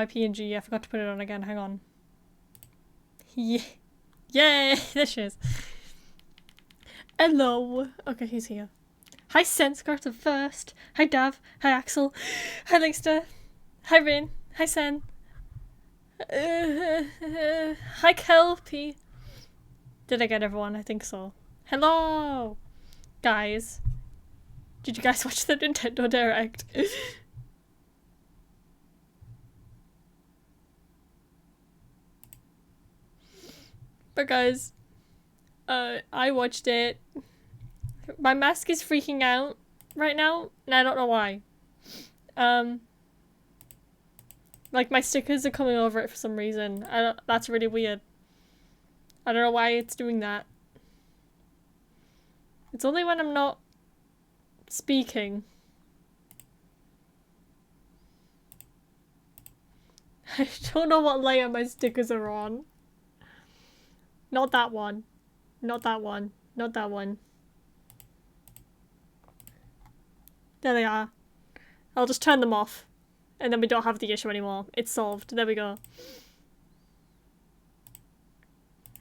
My PNG, I forgot to put it on again, hang on. Yeah. Yay! There she is. Hello! Okay, he's here. Hi Sen, first. Hi Dav. Hi Axel. Hi Linkster. Hi Rin. Hi Sen. Hi Kelpie. Did I get everyone? I think so. Hello! Guys. Did you guys watch the Nintendo Direct? But guys, I watched it. My mask is freaking out right now, and I don't know why. Like my stickers are coming over it for some reason. That's really weird. I don't know why it's doing that. It's only when I'm not speaking. I don't know what layer my stickers are on. Not that one. Not that one. Not that one. There they are. I'll just turn them off. And then we don't have the issue anymore. It's solved. There we go.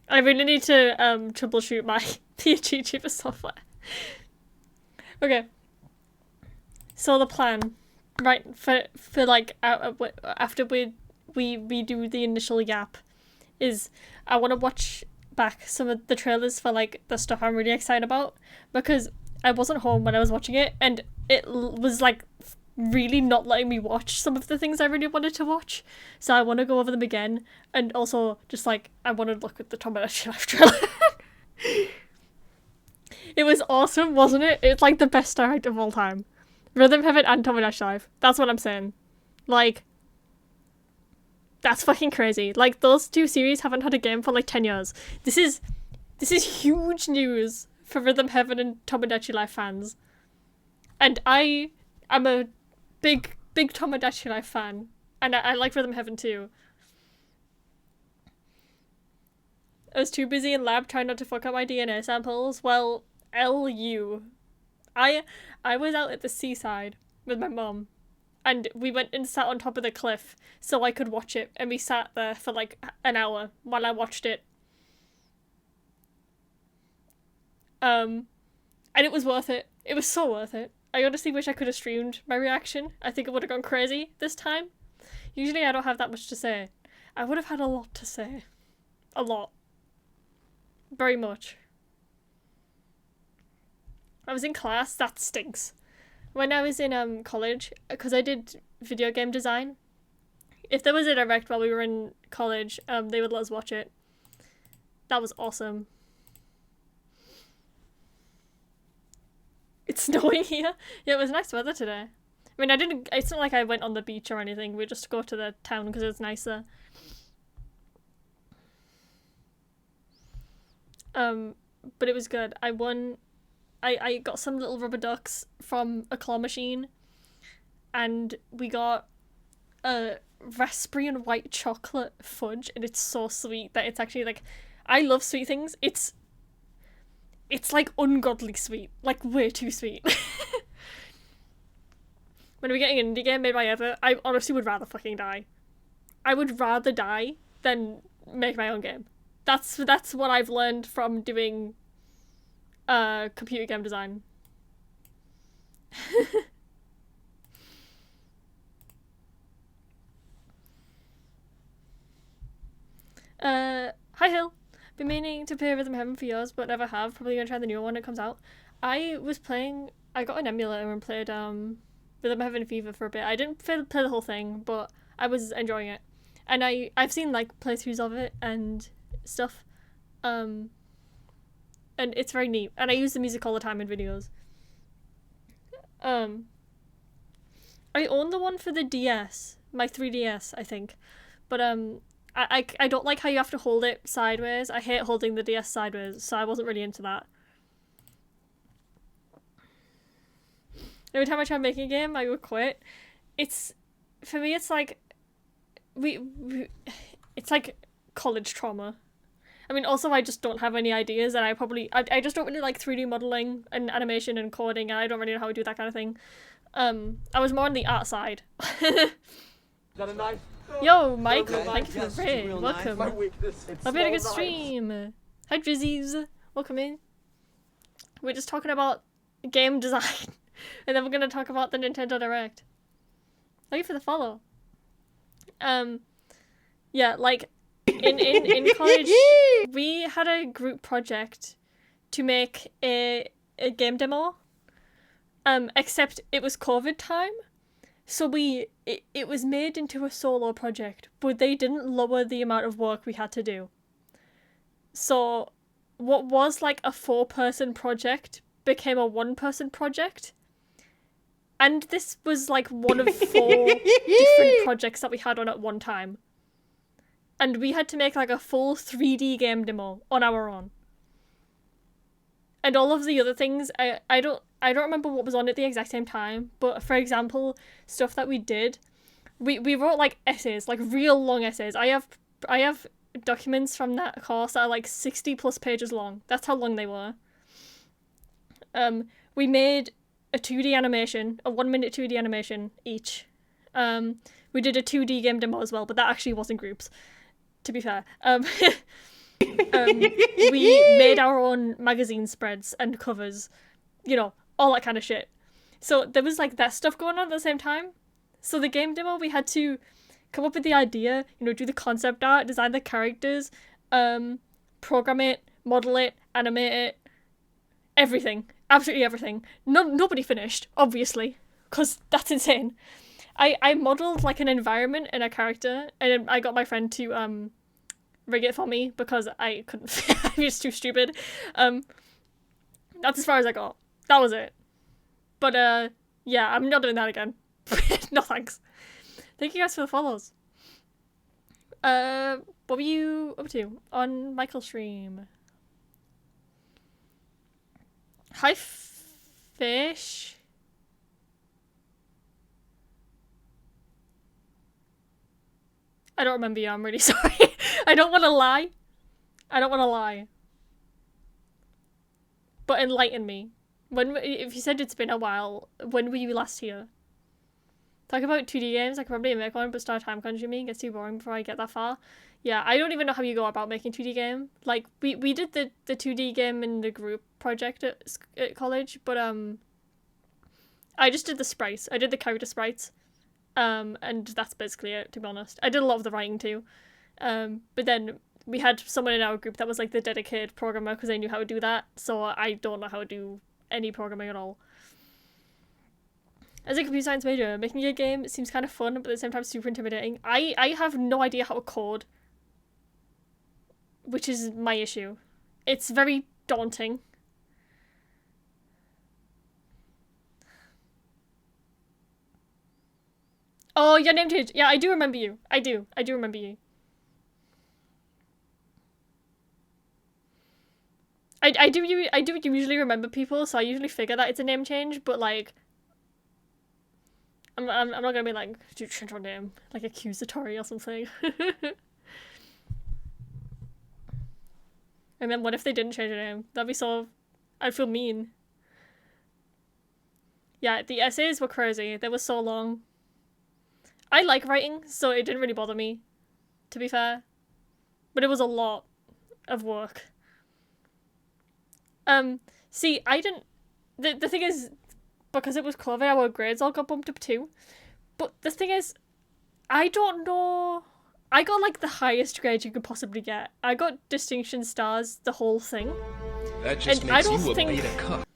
I really need to troubleshoot my PNG Tuber software. Okay. So the plan, right, for like after we redo the initial gap, is I want to watch back some of the trailers for like the stuff I'm really excited about, because I wasn't home when I was watching it and it was like really not letting me watch some of the things I really wanted to watch, so I want to go over them again, and also just like I want to look at the Tomodachi Life trailer. It was awesome, wasn't it? It's like the best direct of all time. Rhythm Heaven and Tomodachi Life. That's what I'm saying. Like, that's fucking crazy. Like, those two series haven't had a game for like 10 years. This is huge news for Rhythm Heaven and Tomodachi Life fans. And I'm a big Tomodachi Life fan. And I like Rhythm Heaven too. I was too busy in lab trying not to fuck up my DNA samples. Well, LU. I was out at the seaside with my mum, and we went and sat on top of the cliff so I could watch it, and we sat there for like an hour while I watched it. And it was worth it. It was so worth it. I honestly wish I could have streamed my reaction. I think it would have gone crazy this time. Usually I don't have that much to say. I would have had a lot to say. A lot. Very much. I was in class, that stinks. When I was in college, because I did video game design, if there was a direct while we were in college, they would let us watch it. That was awesome. It's snowing here. Yeah, it was nice weather today. I mean, it's not like I went on the beach or anything. We just go to the town because it's nicer. But it was good. I got some little rubber ducks from a claw machine, and we got a raspberry and white chocolate fudge, and it's so sweet that it's actually like, I love sweet things. It's like ungodly sweet, like way too sweet. When we're getting an indie game made by Ever, I honestly would rather fucking die. I would rather die than make my own game. That's what I've learned from doing computer game design. Hi Hill. Been meaning to play Rhythm Heaven for years, but never have. Probably gonna try the newer one that comes out. I got an emulator and played Rhythm Heaven Fever for a bit. I didn't play the whole thing, but I was enjoying it. And I've seen like playthroughs of it and stuff. And it's very neat. And I use the music all the time in videos. I own the one for the DS, my 3DS, I think. But I don't like how you have to hold it sideways. I hate holding the DS sideways, so I wasn't really into that. Every time I try making a game, I would quit. For me, it's like it's like college trauma. I mean, also I just don't have any ideas, and I just don't really like 3D modeling and animation and coding, and I don't really know how to do that kind of thing. I was more on the art side. Is that a knife? Yo, Michael, Okay. thank you for Yes, the it's raid. real nice. Welcome. My weakness. Hope you had a good stream. Hi, Drizzies. Welcome in. We're just talking about game design, and then we're gonna talk about the Nintendo Direct. Thank you for the follow. Yeah, like in college, we had a group project to make a game demo. Except it was COVID time, so it was made into a solo project, but they didn't lower the amount of work we had to do. So what was like a 4-person project became a 1-person project. And this was like one of 4 different projects that we had on at one time. And we had to make like a full 3D game demo on our own. And all of the other things, I don't remember what was on at the exact same time, but for example, stuff that we did, we wrote like essays, like real long essays. I have documents from that course that are like 60+ pages long. That's how long they were. We made a 2D animation, a 1-minute 2D animation each. We did a 2D game demo as well, but that actually wasn't groups, to be fair. We made our own magazine spreads and covers, you know, all that kind of shit. So there was like that stuff going on at the same time. So the game demo, we had to come up with the idea, you know, do the concept art, design the characters, program it, model it, animate it, everything. Absolutely everything. Nobody finished, obviously, because that's insane. I modeled like an environment and a character, and I got my friend to rig it for me because I couldn't. I was too stupid. That's as far as I got. That was it. But yeah, I'm not doing that again. No thanks. Thank you guys for the follows. What were you up to on Michael's stream? Hi, fish. I don't remember you. I'm really sorry. I don't want to lie. But enlighten me. If you said it's been a while, when were you last here? Talk about 2D games. I could probably make one, but start time consuming. Gets too boring before I get that far. Yeah, I don't even know how you go about making 2D game. Like we did the 2D game in the group project at college, but I just did the sprites. I did the character sprites. And that's basically it, to be honest. I did a lot of the writing too. But then we had someone in our group that was like the dedicated programmer because they knew how to do that. So I don't know how to do any programming at all. As a computer science major, making a game seems kind of fun, but at the same time super intimidating. I have no idea how to code, which is my issue. It's very daunting. Oh, your name change. Yeah, I do remember you. I do remember you. I do usually remember people, so I usually figure that it's a name change, but like I'm not gonna be like, do you change your name? Like accusatory or something. And then what if they didn't change their name? That'd be so... I'd feel mean. Yeah, the essays were crazy. They were so long. I like writing, so it didn't really bother me, to be fair. But it was a lot of work. See, I didn't... The thing is, because it was COVID, our grades all got bumped up too. But the thing is, I don't know... I got like the highest grade you could possibly get. I got distinction stars, the whole thing. That just And makes I don't you a think... beta cuck.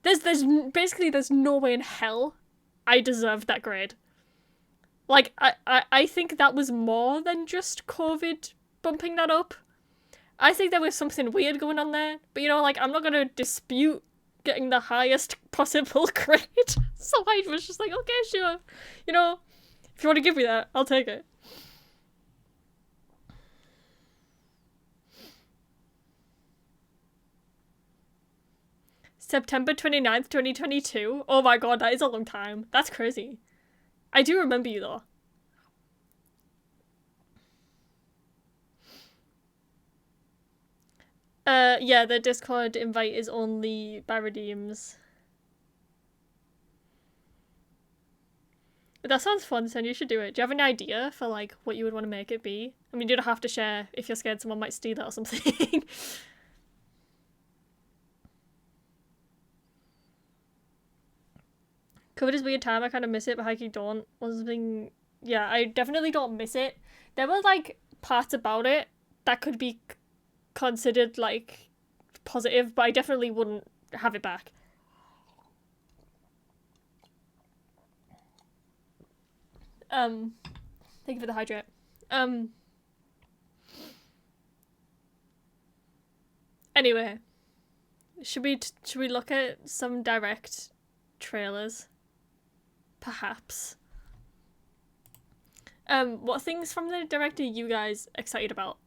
There's no way in hell I deserved that grade. Like, I think that was more than just COVID bumping that up. I think there was something weird going on there. But, you know, like, I'm not gonna dispute getting the highest possible grade. So I was just like, okay, sure. You know, if you want to give me that, I'll take it. September 29th, 2022. Oh my god, that is a long time. That's crazy. I do remember you though. Yeah, the Discord invite is only by redeems. That sounds fun, Sen. You should do it. Do you have an idea for like what you would want to make it be? I mean, you don't have to share if you're scared someone might steal it or something. COVID is weird time. I kind of miss it, but Hikey don't. Was something. Yeah, I definitely don't miss it. There were like parts about it that could be considered like positive, but I definitely wouldn't have it back. Thank you for the hydrate. Anyway, should we look at some direct trailers? Perhaps. What things from the director are you guys excited about?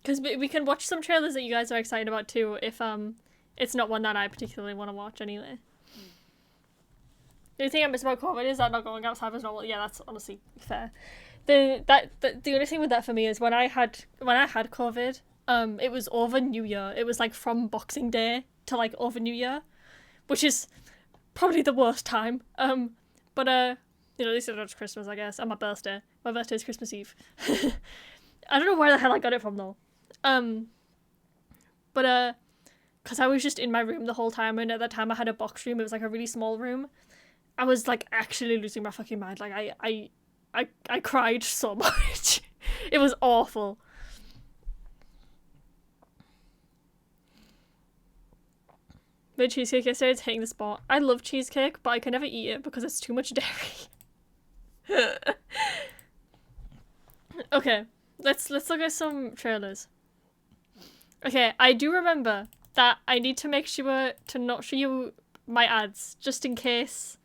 Because we can watch some trailers that you guys are excited about too, if it's not one that I particularly want to watch anyway. The only thing I miss about COVID is that not going outside was normal. Yeah, that's honestly fair. The only thing with that for me is when I had COVID, it was over New Year. It was like from Boxing Day to like over New Year, which is probably the worst time. But you know, at least it's Christmas, I guess, and my birthday. My birthday is Christmas Eve. I don't know where the hell I got it from though. But because I was just in my room the whole time, and at that time I had a box room. It was like a really small room. I was like actually losing my fucking mind. Like I cried so much. It was awful. Made cheesecake yesterday, it's hitting the spot. I love cheesecake, but I can never eat it because it's too much dairy. Okay, let's look at some trailers. Okay, I do remember that I need to make sure to not show you my ads, just in case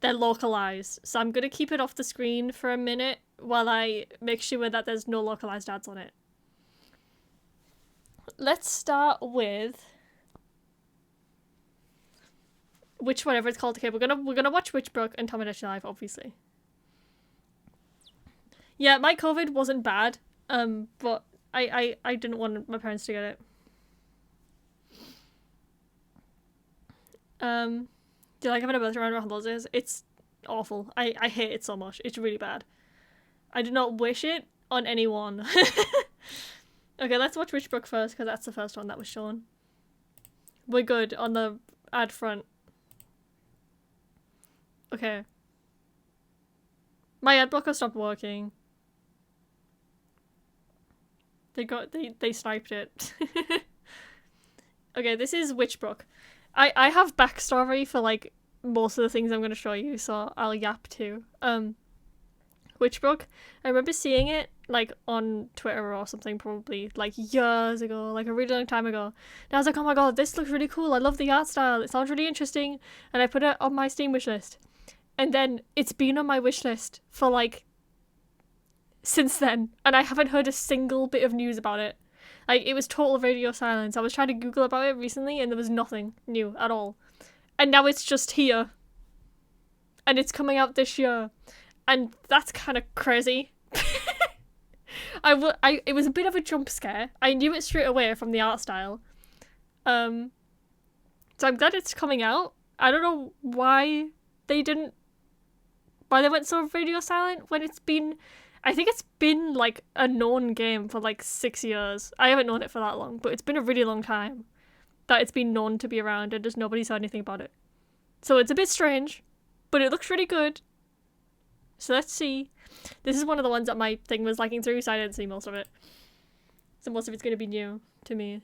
they're localized. So I'm gonna keep it off the screen for a minute while I make sure that there's no localized ads on it. Let's start with whatever it's called. Okay, we're gonna watch Witchbrook and Tomodachi Life, obviously. Yeah, my COVID wasn't bad, but I didn't want my parents to get it. Do you like having a birthday around holidays? It's awful. I hate it so much. It's really bad. I do not wish it on anyone. Okay, let's watch Witchbrook first, because that's the first one that was shown. We're good on the ad front. Okay. My ad blocker stopped working. They sniped it. Okay, this is Witchbrook. I have backstory for like most of the things I'm gonna show you, so I'll yap too. Witchbrook, I remember seeing it like on Twitter or something, probably like years ago, like a really long time ago. And I was like, oh my god, this looks really cool. I love the art style. It sounds really interesting. And I put it on my Steam wishlist. And then it's been on my wishlist for like since then, and I haven't heard a single bit of news about it. Like, it was total radio silence. I was trying to Google about it recently and there was nothing new at all. And now it's just here. And it's coming out this year. And that's kind of crazy. It was a bit of a jump scare. I knew it straight away from the art style. So I'm glad it's coming out. I don't know why they went so radio silent when it's been... I think it's been, like, a known game for, like, 6 years. I haven't known it for that long, but it's been a really long time that it's been known to be around and just nobody said anything about it. So it's a bit strange, but it looks really good. So let's see. This is one of the ones that my thing was liking through, so I didn't see most of it. So most of it's going to be new to me.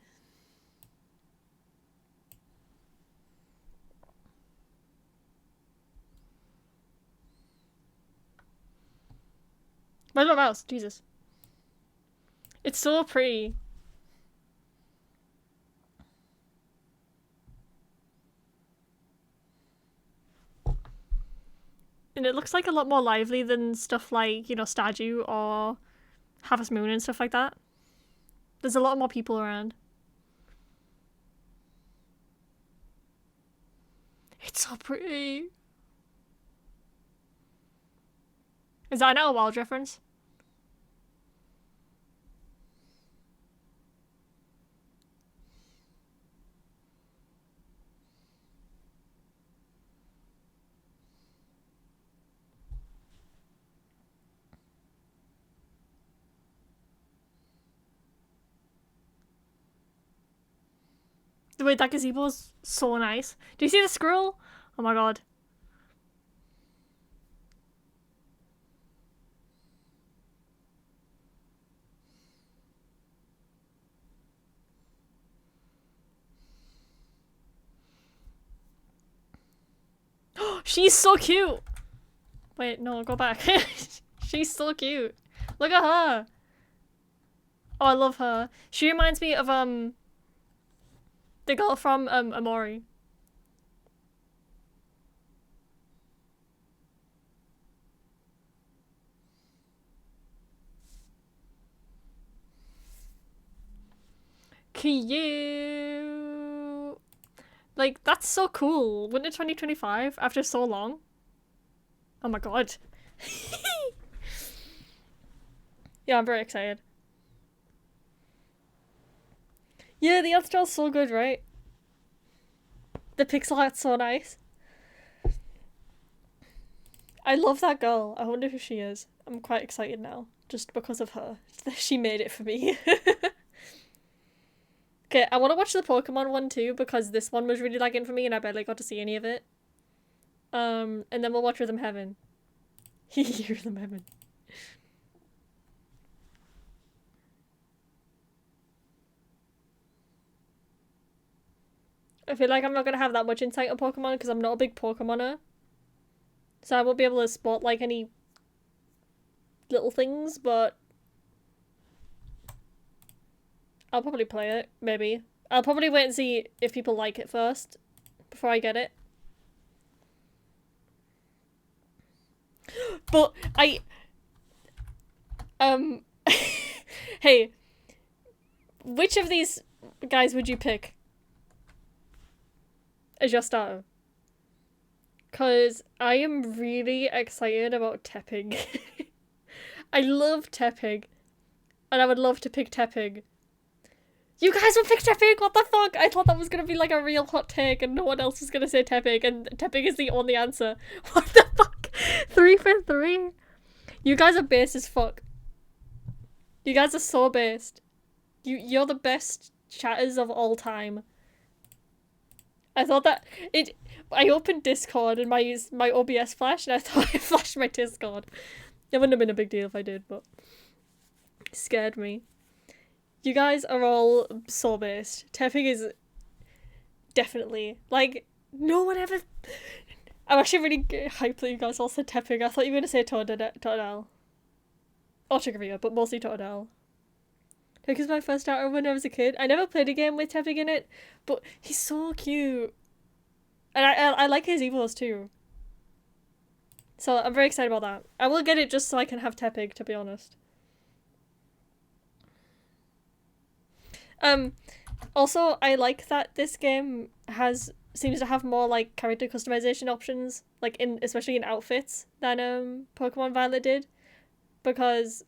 Where's my mouse? Jesus. It's so pretty. And it looks like a lot more lively than stuff like, you know, Stardew or Harvest Moon and stuff like that. There's a lot more people around. It's so pretty. Is that an Outer Wilds reference? Wait, that gazebo is so nice. Do you see the squirrel? Oh my god. She's so cute! Wait, no, go back. She's so cute. Look at her. Oh, I love her. She reminds me of, the girl from, Amori. Cute! Like, that's so cool. Winter 2025 after so long. Oh my god. Yeah, I'm very excited. Yeah, the art style's so good, right? The pixel art's so nice. I love that girl. I wonder who she is. I'm quite excited now, just because of her. She made it for me. Okay, I want to watch the Pokemon one too, because this one was really lagging for me and I barely got to see any of it. And then we'll watch Rhythm Heaven. Rhythm Heaven. I feel like I'm not gonna have that much insight on Pokemon because I'm not a big Pokemoner. So I won't be able to spot like any little things, but I'll probably play it, maybe. I'll probably wait and see if people like it first before I get it. But hey, which of these guys would you pick as your starter? Because I am really excited about Tepig. I love Tepig. And I would love to pick Tepig. You guys would pick Tepig? What the fuck? I thought that was gonna be like a real hot take and no one else was gonna say Tepig and Tepig is the only answer. What the fuck? 3 for 3? You guys are based as fuck. You guys are so based. You're the best chatters of all time. I thought that I opened Discord and my OBS flashed and I thought I flashed my Discord. It wouldn't have been a big deal if I did, but it scared me. You guys are all so based. Tepig is definitely like no one ever. I'm actually really hyped that you guys all said Tepig. I thought you were gonna say Totodile. Or Chikorita, but mostly Totodile. Tepig is my first starter when I was a kid. I never played a game with Tepig in it, but he's so cute. And I like his evos too. So I'm very excited about that. I will get it just so I can have Tepig, to be honest. Also, I like that this game seems to have more like character customization options, like especially in outfits than Pokemon Violet did, because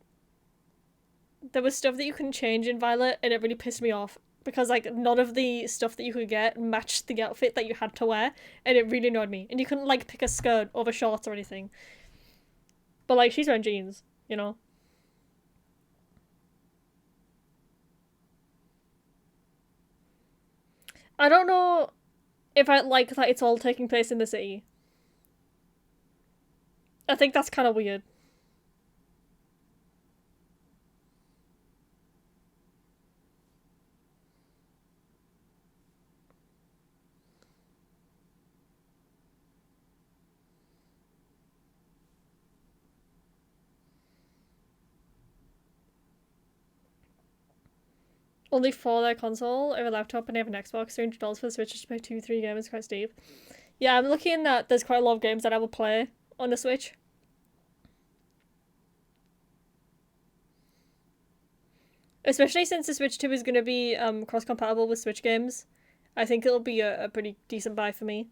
there was stuff that you couldn't change in Violet and it really pissed me off because like none of the stuff that you could get matched the outfit that you had to wear and it really annoyed me. And you couldn't like pick a skirt over shorts or anything. But like she's wearing jeans, you know? I don't know if I like that it's all taking place in the city. I think that's kind of weird. Only for their console or a laptop and they have an Xbox, $300 for the Switch just to play 2-3 games is quite steep. Yeah, I'm looking at there's quite a lot of games that I will play on the Switch. Especially since the Switch 2 is going to be cross-compatible with Switch games. I think it'll be a pretty decent buy for me.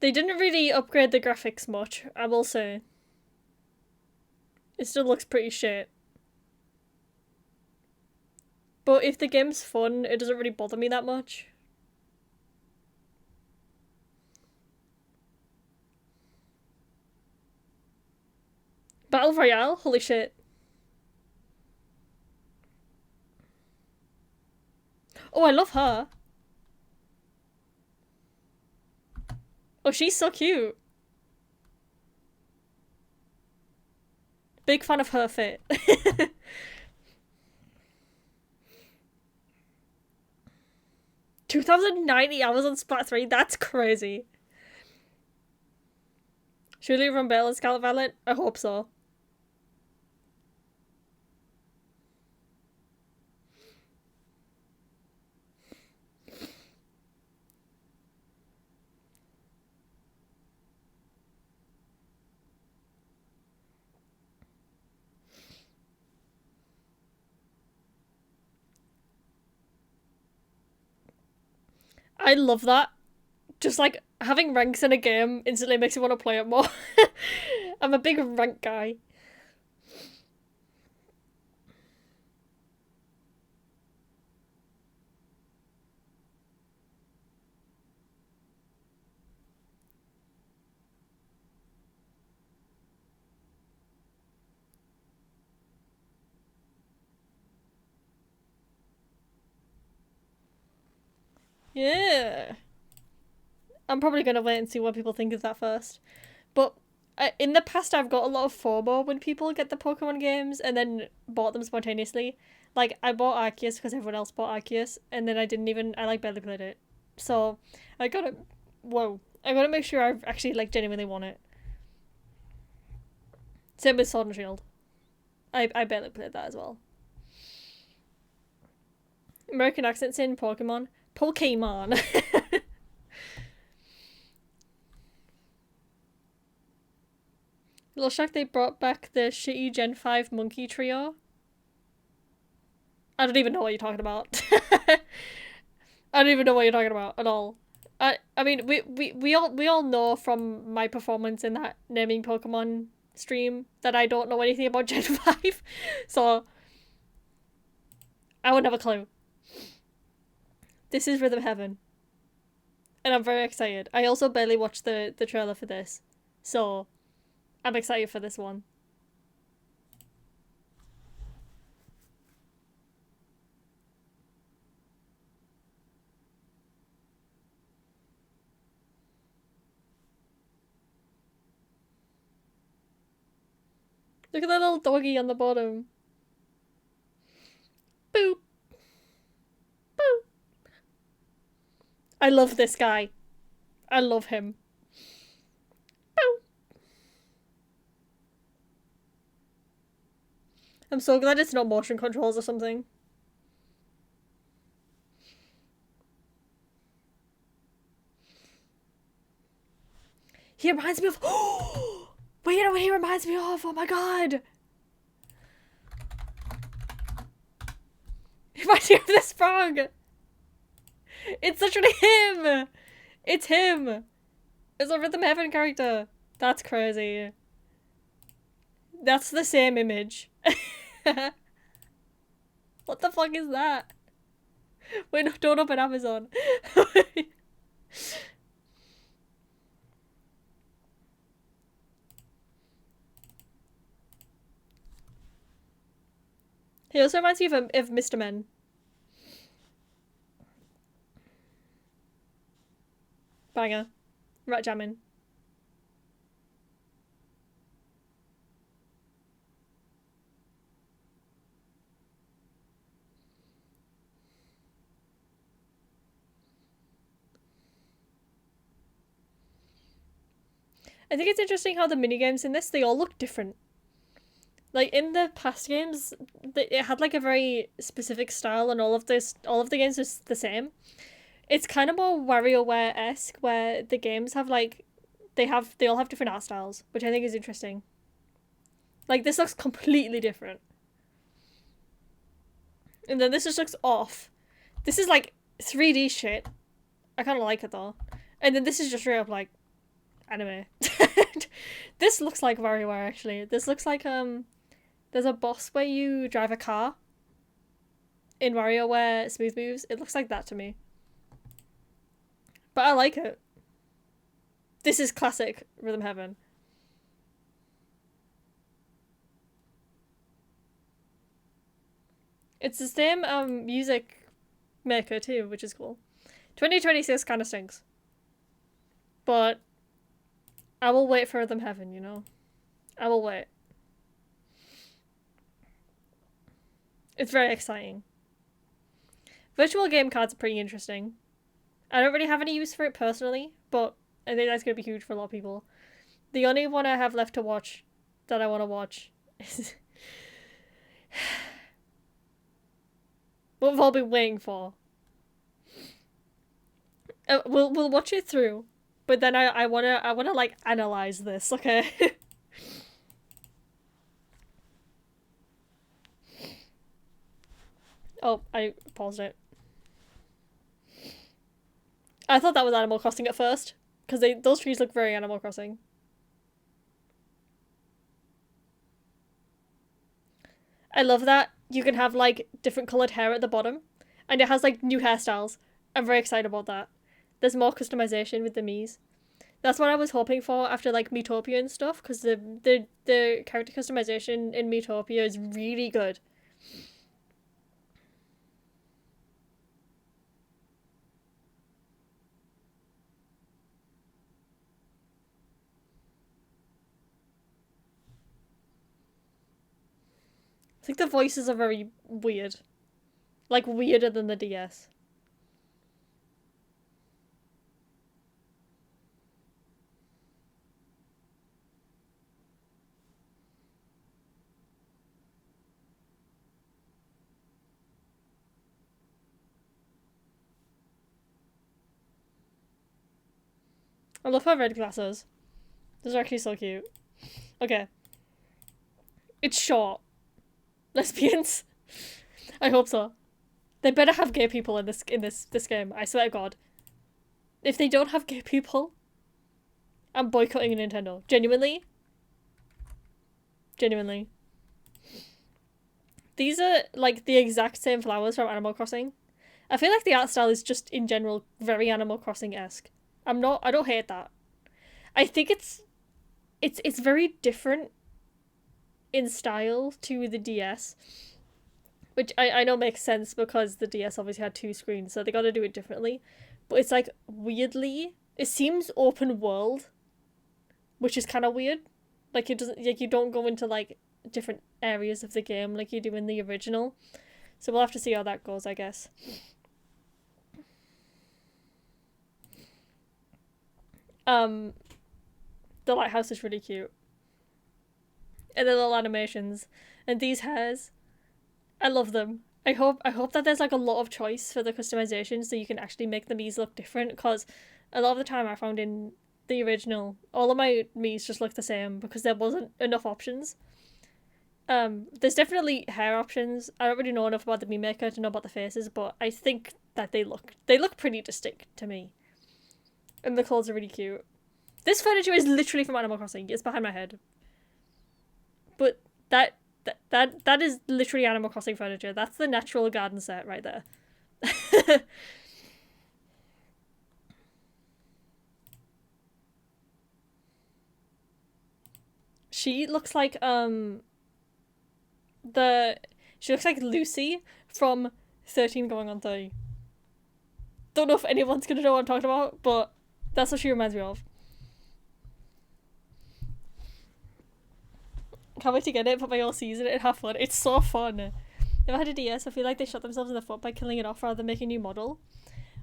They didn't really upgrade the graphics much, I will say. It still looks pretty shit. But if the game's fun, it doesn't really bother me that much. Battle Royale? Holy shit. Oh, I love her. Oh, she's so cute. Big fan of her fit. 2,090 hours on Splat 3? That's crazy. Should we run Bale and Scarlet Violet? I hope so. I love that. Just like having ranks in a game instantly makes you want to play it more. I'm a big rank guy. Yeah. I'm probably gonna wait and see what people think of that first. But in the past, I've got a lot of FOMO when people get the Pokemon games and then bought them spontaneously. Like, I bought Arceus because everyone else bought Arceus, and then I like barely played it. So, I gotta, I gotta make sure I actually, like, genuinely want it. Same with Sword and Shield. I barely played that as well. American accents in Pokemon. Pokemon. Looks like they brought back the shitty Gen 5 monkey trio. I don't even know what you're talking about. I don't even know what you're talking about at all. I mean we all know from my performance in that naming Pokemon stream that I don't know anything about Gen 5. So I would have a clue. This is Rhythm Heaven. And I'm very excited. I also barely watched the trailer for this. So I'm excited for this one. Look at that little doggy on the bottom. Boop. Boop. I love this guy. I love him. Boop. I'm so glad it's not motion controls or something. He reminds me of... Wait, you know what he reminds me of? Oh my god! He reminds me of this frog! It's literally him! It's him! It's a Rhythm Heaven character. That's crazy. That's the same image. What the fuck is that? Wait, no, don't open Amazon. He also reminds me of Mr. Men. Banger. Rat jamming. I think it's interesting how the minigames in this, they all look different. Like, in the past games, it had, like, a very specific style and all of the games was the same. It's kind of more WarioWare-esque, where the games have, like, they all have different art styles, which I think is interesting. Like, this looks completely different. And then this just looks off. This is, like, 3D shit. I kind of like it, though. And then this is just straight up, like, anime. This looks like WarioWare, actually. This looks like, there's a boss where you drive a car in WarioWare Smooth Moves. It looks like that to me. But I like it. This is classic Rhythm Heaven. It's the same music maker too, which is cool. 2026 kind of stinks. But I will wait for them heaven, you know? I will wait. It's very exciting. Virtual game cards are pretty interesting. I don't really have any use for it personally, but I think that's going to be huge for a lot of people. The only one I have left to watch that I want to watch is what we've all been waiting for. We'll watch it through, but then I wanna like analyze this, okay? Oh, I paused it. I thought that was Animal Crossing at first, because those trees look very Animal Crossing. I love that you can have like different coloured hair at the bottom, and it has like new hairstyles. I'm very excited about that. There's more customization with the Miis. That's what I was hoping for after like Miitopia and stuff, because the character customization in Miitopia is really good. I think the voices are very weird. Like weirder than the DS. I love her red glasses. Those are actually so cute. Okay. It's short. Lesbians. I hope so. They better have gay people in this game. I swear to God. If they don't have gay people, I'm boycotting Nintendo. Genuinely. Genuinely. These are like the exact same flowers from Animal Crossing. I feel like the art style is just in general very Animal Crossing-esque. I don't hate that. I think it's very different in style to the DS. Which I know makes sense because the DS obviously had two screens, so they gotta do it differently. But it's like weirdly, it seems open world, which is kind of weird. Like it doesn't, like you don't go into like different areas of the game like you do in the original. So we'll have to see how that goes, I guess. Um, the lighthouse is really cute, and the little animations, and these hairs. I love them. I hope that there's like a lot of choice for the customization so you can actually make the Miis look different, because a lot of the time I found in the original all of my Miis just look the same because there wasn't enough options. There's definitely hair options. I don't really know enough about the Mii Maker to know about the faces, but I think that they look pretty distinct to me. And the clothes are really cute. This furniture is literally from Animal Crossing. It's behind my head. But that is literally Animal Crossing furniture. That's the natural garden set right there. She looks like she looks like Lucy from 13 Going on 30. Don't know if anyone's gonna know what I'm talking about, but that's what she reminds me of. Can't wait to get it, put my all season and have fun. It's so fun. If I had a DS, I feel like they shot themselves in the foot by killing it off rather than making a new model.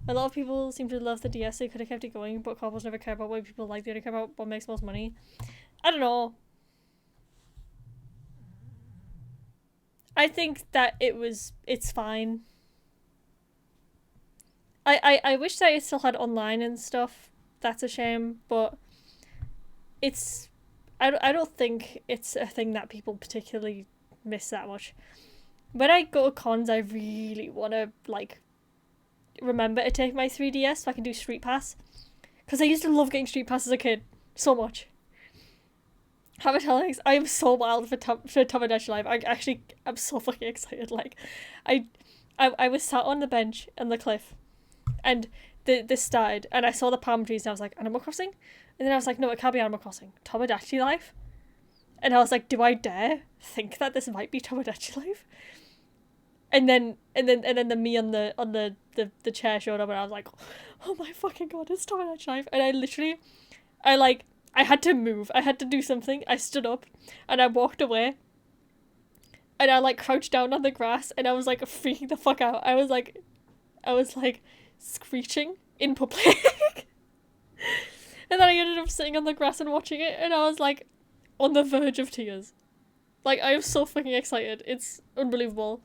A lot of people seem to love the DS, they could have kept it going, but couples never care about what people like, they only care about what makes most money. I don't know. I think that it's fine. I wish that it still had online and stuff. That's a shame, but it's I don't think it's a thing that people particularly miss that much. When I go to cons, I really want to like remember to take my 3DS so I can do Street Pass, because I used to love getting Street Pass as a kid so much. Alex, I am so wild for Tomodachi Life. I'm so fucking excited. Like, I was sat on the bench on the cliff, and this started, and I saw the palm trees, and I was like, Animal Crossing? And then I was like, no, it can't be Animal Crossing. Tomodachi Life? And I was like, do I dare think that this might be Tomodachi Life? And then the me on the chair showed up, and I was like, oh my fucking god, it's Tom and Edge knife. And I had to move. I had to do something. I stood up and I walked away. And I like crouched down on the grass and I was like freaking the fuck out. I was like screeching in public. And then I ended up sitting on the grass and watching it, and I was like on the verge of tears. Like, I am so fucking excited. It's unbelievable.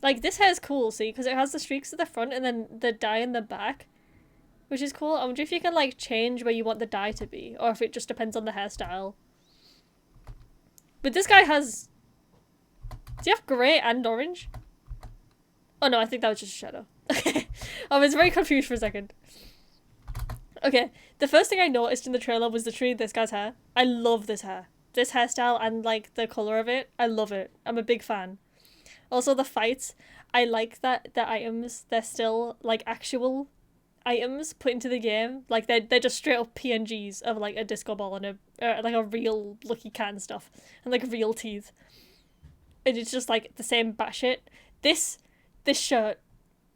Like, this hair's cool, see? Because it has the streaks at the front and then the dye in the back. Which is cool. I wonder if you can, like, change where you want the dye to be. Or if it just depends on the hairstyle. But this guy has... Does he have grey and orange? Oh no, I think that was just a shadow. Okay. I was very confused for a second. Okay. The first thing I noticed in the trailer was literally this guy's hair. I love this hair. This hairstyle and, like, the colour of it. I love it. I'm a big fan. Also, the fights. I like that the items, they're still, like, actual items put into the game. Like, they're just straight up PNGs of, like, a disco ball and like a real Lucky Cat and stuff. And, like, real teeth. And it's just, like, the same batshit. This shirt.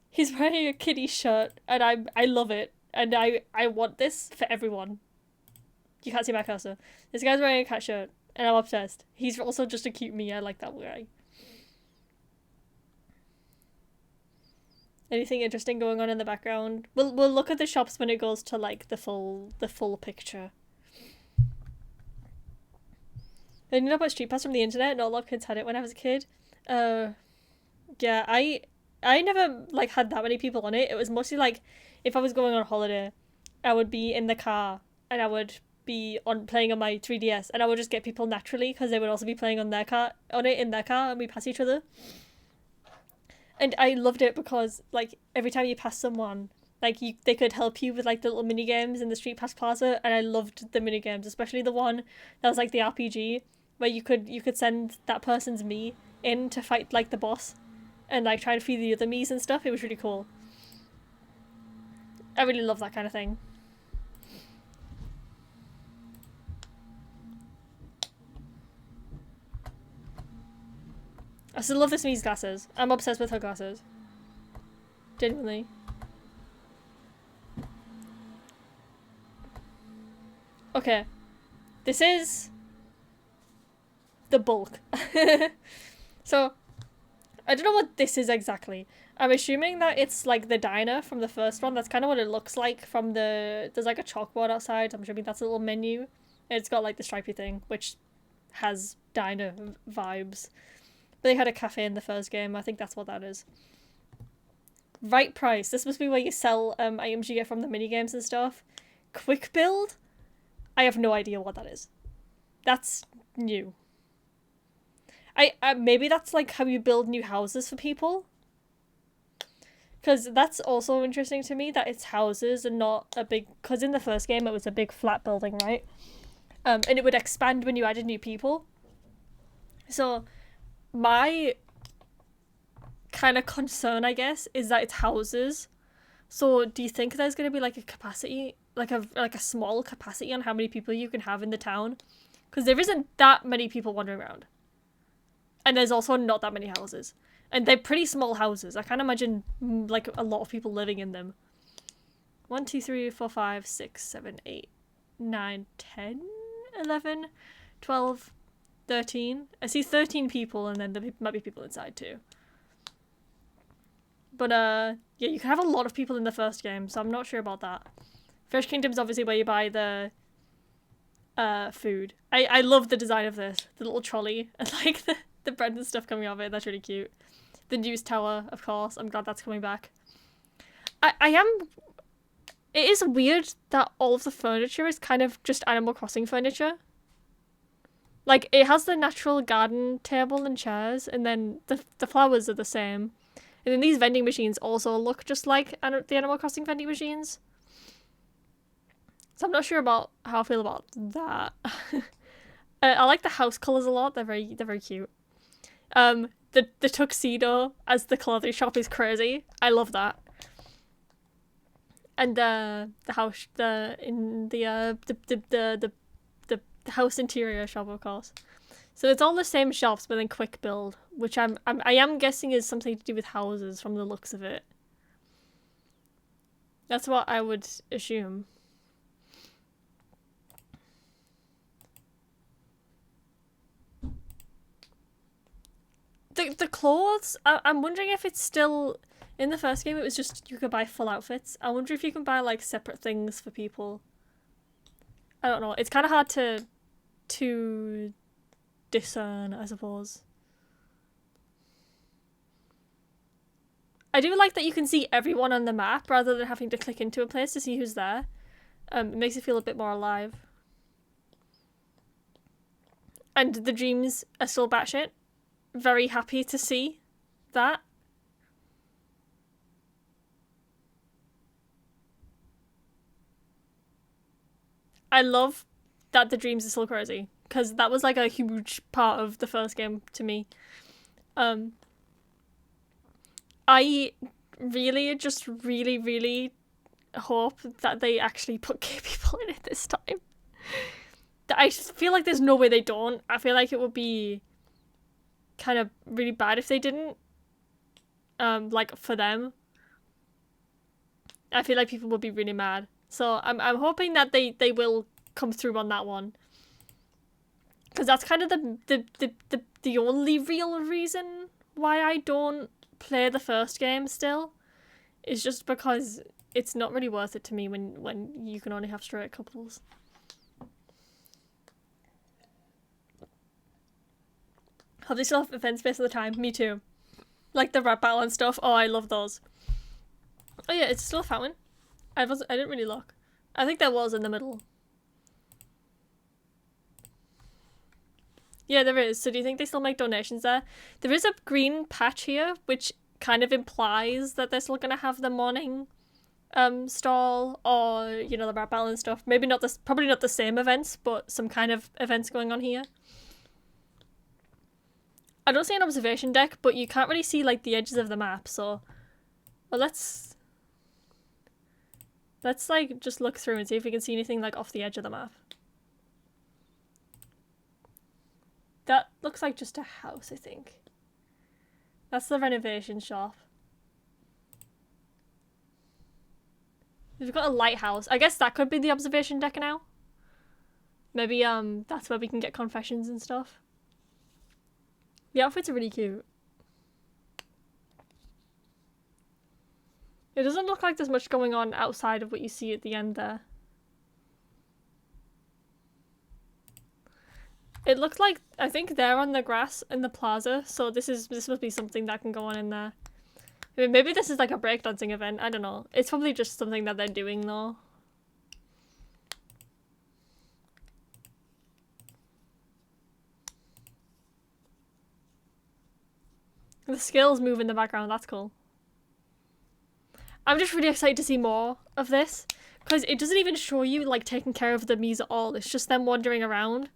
He's wearing a kitty shirt, and I love it. And I want this for everyone. You can't see my cursor. This guy's wearing a cat shirt, and I'm obsessed. He's also just a cute me. I like that guy. Anything interesting going on in the background? We'll look at the shops when it goes to, like, the full picture. I ended up with Street Pass from the internet. Not a lot of kids had it when I was a kid. Yeah, I never, like, had that many people on it. It was mostly, like, if I was going on holiday, I would be in the car, and I would be playing on my 3DS, and I would just get people naturally, because they would also be playing on their car, and we pass each other. And I loved it because, like, every time you pass someone, like, they could help you with, like, the little mini games in the Street Pass Plaza, and I loved the mini games, especially the one that was, like, the RPG, where you could send that person's me in to fight, like, the boss, and, like, try to feed the other Miis and stuff. It was really cool. I really love that kind of thing. I still love this Mii's glasses. I'm obsessed with her glasses. Genuinely. Okay. This is the bulk. So, I don't know what this is exactly. I'm assuming that it's like the diner from the first one. That's kind of what it looks like from the... There's like a chalkboard outside. I'm assuming that's a little menu. It's got like the stripy thing, which has diner vibes. But they had a cafe in the first game. I think that's what that is. Right price. This must be where you sell items you get from the minigames and stuff. Quick build? I have no idea what that is. That's new. Maybe that's like how you build new houses for people. Because that's also interesting to me, that it's houses and not a big... Because in the first game it was a big flat building, right? And it would expand when you added new people. So my kind of concern, I guess, is that it's houses. So do you think there's going to be like a capacity, like a small capacity on how many people you can have in the town? Because there isn't that many people wandering around. And there's also not that many houses. And they're pretty small houses. I can't imagine, like, a lot of people living in them. 1, 2, 3, 4, 5, 6, 7, 8, 9, 10, 11, 12, 13. I see 13 people, and then there might be people inside, too. But, yeah, you can have a lot of people in the first game, so I'm not sure about that. Fresh Kingdom's obviously where you buy the food. I love the design of this. The little trolley, and, like, the bread and stuff coming off it. That's really cute. The news tower, of course. I'm glad that's coming back. It is weird that all of the furniture is kind of just Animal Crossing furniture. Like, it has the natural garden table and chairs, and then the flowers are the same. And then these vending machines also look just like the Animal Crossing vending machines. So I'm not sure about how I feel about that. I like the house colours a lot. They're very cute. The tuxedo as the clothing shop is crazy. I love that. and the house the house interior shop, of course. So it's all the same shops, but then quick build, which I am guessing is something to do with houses from the looks of it. That's what I would assume. The clothes, I'm wondering if it's still... In the first game, it was just you could buy full outfits. I wonder if you can buy, like, separate things for people. I don't know. It's kind of hard to discern, I suppose. I do like that you can see everyone on the map rather than having to click into a place to see who's there. It makes it feel a bit more alive. And the dreams are still batshit. Very happy to see that. I love that the dreams are still crazy, because that was like a huge part of the first game to me. I really hope that they actually put gay people in it this time. I feel like there's no way they don't. I feel like it would be kind of really bad if they didn't. Like, for them. I feel like people would be really mad. So I'm hoping that they will come through on that one. Because that's kind of the only real reason why I don't play the first game still. Is just because it's not really worth it to me when you can only have straight couples. Hope they still have event space at the time. Me too. Like the rap battle and stuff. Oh, I love those. Oh yeah, it's still a fountain. I didn't really look. I think there was in the middle. Yeah, there is. So do you think they still make donations there? There is a green patch here, which kind of implies that they're still gonna have the morning stall, or, you know, the rap battle and stuff. Maybe not this, probably not the same events, but some kind of events going on here. I don't see an observation deck, but you can't really see, like, the edges of the map, so... Well, let's like, just look through and see if we can see anything, like, off the edge of the map. That looks like just a house, I think. That's the renovation shop. We've got a lighthouse. I guess that could be the observation deck now. Maybe, that's where we can get confessions and stuff. The outfits are really cute. It doesn't look like there's much going on outside of what you see at the end there. It looks like, I think they're on the grass in the plaza, so this must be something that can go on in there. I mean, maybe this is like a breakdancing event, I don't know. It's probably just something that they're doing though. The skills move in the background, that's cool. I'm just really excited to see more of this, because it doesn't even show you, like, taking care of the Mies at all. It's just them wandering around.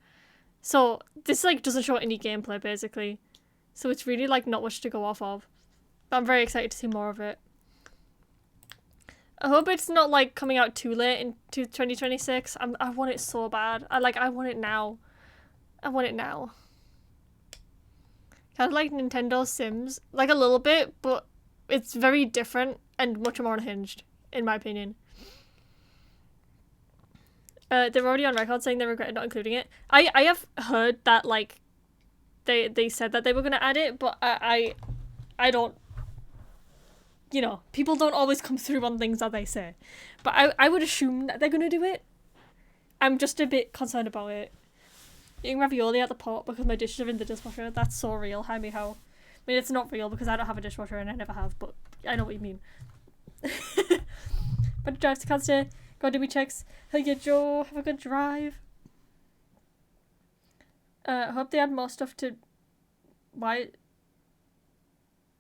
So this, like, doesn't show any gameplay, basically. So it's really, like, not much to go off of. But I'm very excited to see more of it. I hope it's not, like, coming out too late into 2026. I want it so bad. I want it now. I want it now. Kind of like Nintendo Sims. Like, a little bit, but it's very different and much more unhinged, in my opinion. They're already on record saying they regret not including it. I have heard that, like, they said that they were gonna add it, but I don't, you know, people don't always come through on things that they say. But I would assume that they're gonna do it. I'm just a bit concerned about it. Eating ravioli at the pot because my dishes are in the dishwasher. That's so real. Hi, me how. I mean, it's not real because I don't have a dishwasher and I never have, but I know what you mean. But drive to Canada. Go do me checks. Hey, yeah, Joe. Have a good drive. Hope they add more stuff to... Why?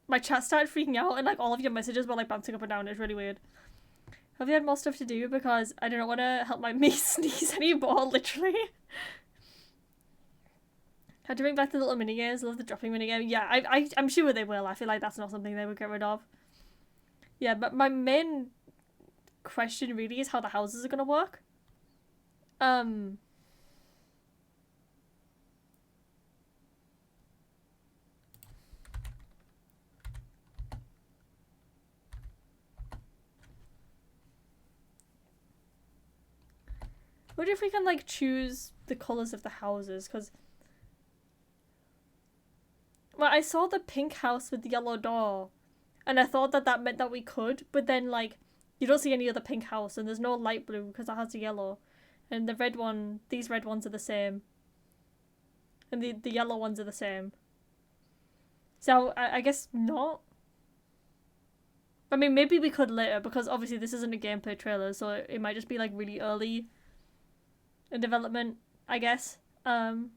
My chat started freaking out and, like, all of your messages were, like, bouncing up and down. It's really weird. Hope they had more stuff to do because I don't want to help my me sneeze anymore, literally. Had to bring back the little minigames. I love the dropping minigame. Yeah, I'm sure they will. I feel like that's not something they would get rid of. Yeah, but my main question really is how the houses are gonna work. What if we can like choose the colors of the houses? Because, well, I saw the pink house with the yellow door, and I thought that that meant that we could, but then like you don't see any other pink house, and there's no light blue because it has the yellow, and the red one, these red ones are the same, and the yellow ones are the same. So I guess not. I mean, maybe we could later, because obviously this isn't a gameplay trailer, so it might just be like really early in development, I guess. And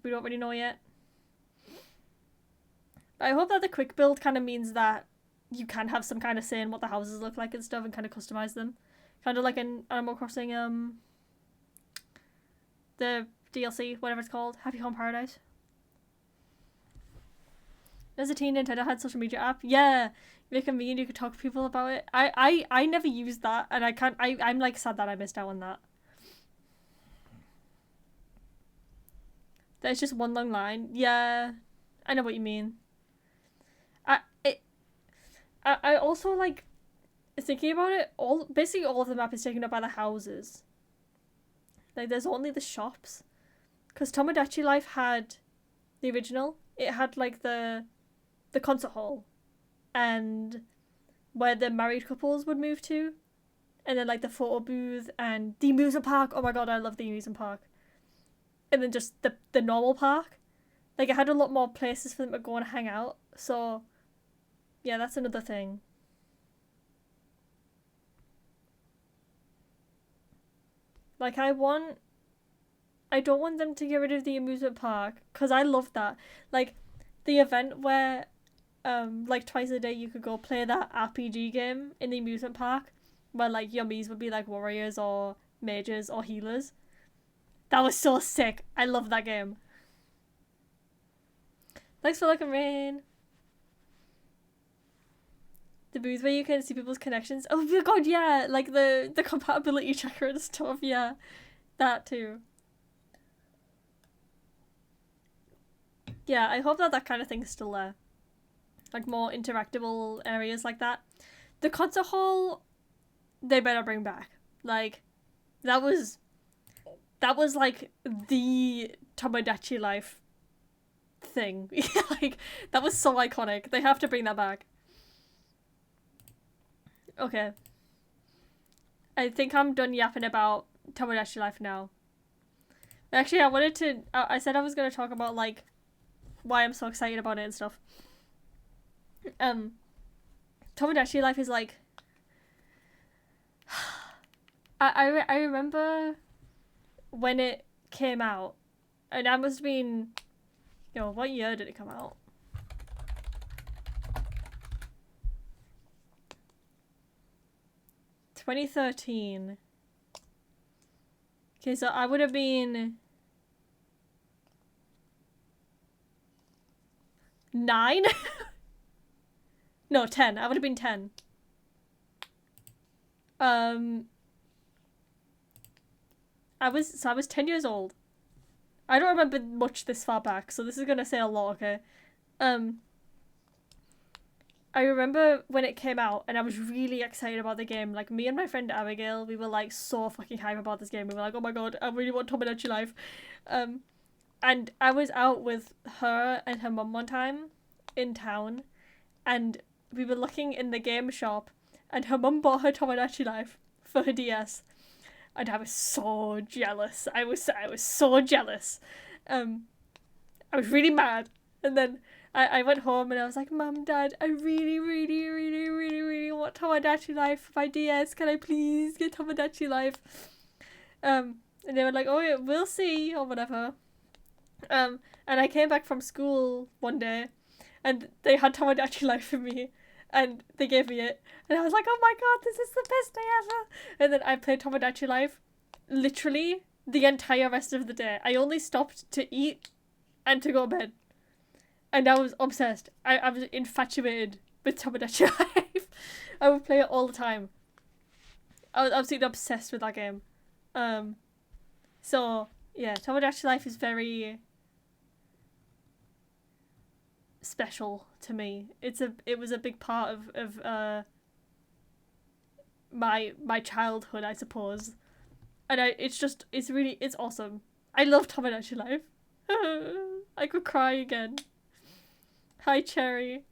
we don't really know yet. But I hope that the quick build kind of means that you can have some kind of say in what the houses look like and stuff, and kind of customize them, kind of like in Animal Crossing, the DLC, whatever it's called, Happy Home Paradise. As a teen, Nintendo had social media app. Yeah, make a meme, you could talk to people about it. I never used that, and I'm like sad that I missed out on that. There's just one long line. Yeah, I know what you mean. I also like thinking about it. Basically all of the map is taken up by the houses. Like there's only the shops, because Tomodachi Life had the original. It had like the concert hall, and where the married couples would move to, and then like the photo booth and the amusement park. Oh my god, I love the amusement park. And then just the normal park. Like it had a lot more places for them to go and hang out. So yeah, that's another thing. Like I don't want them to get rid of the amusement park, because I love that. Like the event where like twice a day you could go play that RPG game in the amusement park, where like your Miis would be like warriors or mages or healers. That was so sick. I love that game. Thanks for looking, Rain. The booth where you can see people's connections. Oh my god, yeah, like the compatibility checker and stuff. Yeah, that too. Yeah, I hope that kind of thing's still there. Like more interactable areas like that. The concert hall, they better bring back. Like, that was like the Tomodachi Life thing. Like, that was so iconic. They have to bring that back. Okay. I think I'm done yapping about Tomodachi Life now. Actually, I wanted to... I said I was going to talk about, like, why I'm so excited about it and stuff. Tomodachi Life is, like... I remember when it came out, and I must have been... what year did it come out? $2013. Okay, so I would have been 9? No, 10. I would have been 10. I was 10 years old. I don't remember much this far back, so this is gonna say a lot, okay? I remember when it came out, and I was really excited about the game. Like, me and my friend Abigail, we were, like, so fucking hype about this game. We were like, oh my god, I really want Tomodachi Life. And I was out with her and her mum one time in town, and we were looking in the game shop, and her mum bought her Tomodachi Life for her DS. And I was so jealous. I was so jealous. I was really mad. And then I went home and I was like, Mum, Dad, I really, really, really, really, really want Tomodachi Life for my DS. Can I please get Tomodachi Life? And they were like, oh, yeah, we'll see, or whatever. And I came back from school one day, and they had Tomodachi Life for me, and they gave me it. And I was like, oh my god, this is the best day ever! And then I played Tomodachi Life literally the entire rest of the day. I only stopped to eat and to go to bed. And I was obsessed. I was infatuated with Tomodachi Life. I would play it all the time. I was absolutely obsessed with that game. So yeah, Tomodachi Life is very special to me. It was a big part of my childhood, I suppose. And it's awesome. I love Tomodachi Life. I could cry again. Hi, Cherry.